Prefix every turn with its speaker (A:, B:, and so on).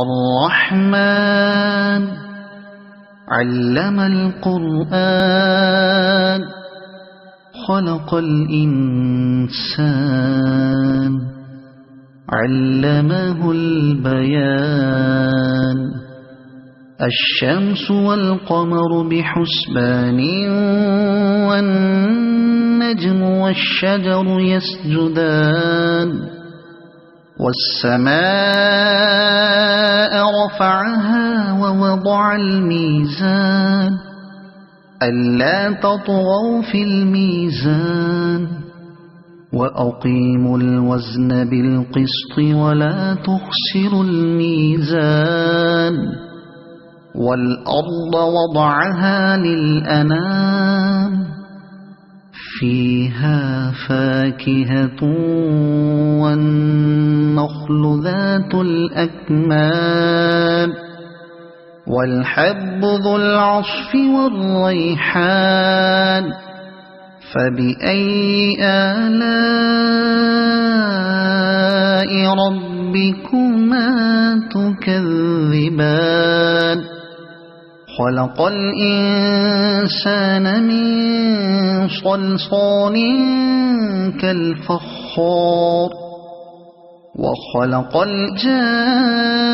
A: الرحمن علم القرآن خلق الإنسان علمه البيان الشمس والقمر بحسبان والنجم والشجر يسجدان والسماء رفعها ووضع الميزان ألا تطغوا في الميزان وأقيموا الوزن بالقسط ولا تخسروا الميزان والأرض وضعها للأنام فيها فاكهة والنخل ذات الأكمام والحب ذو العصف والريحان فبأي آلاء ربكما تكذبان خلق الإنسان من صلصال كالفخار وخلق الجان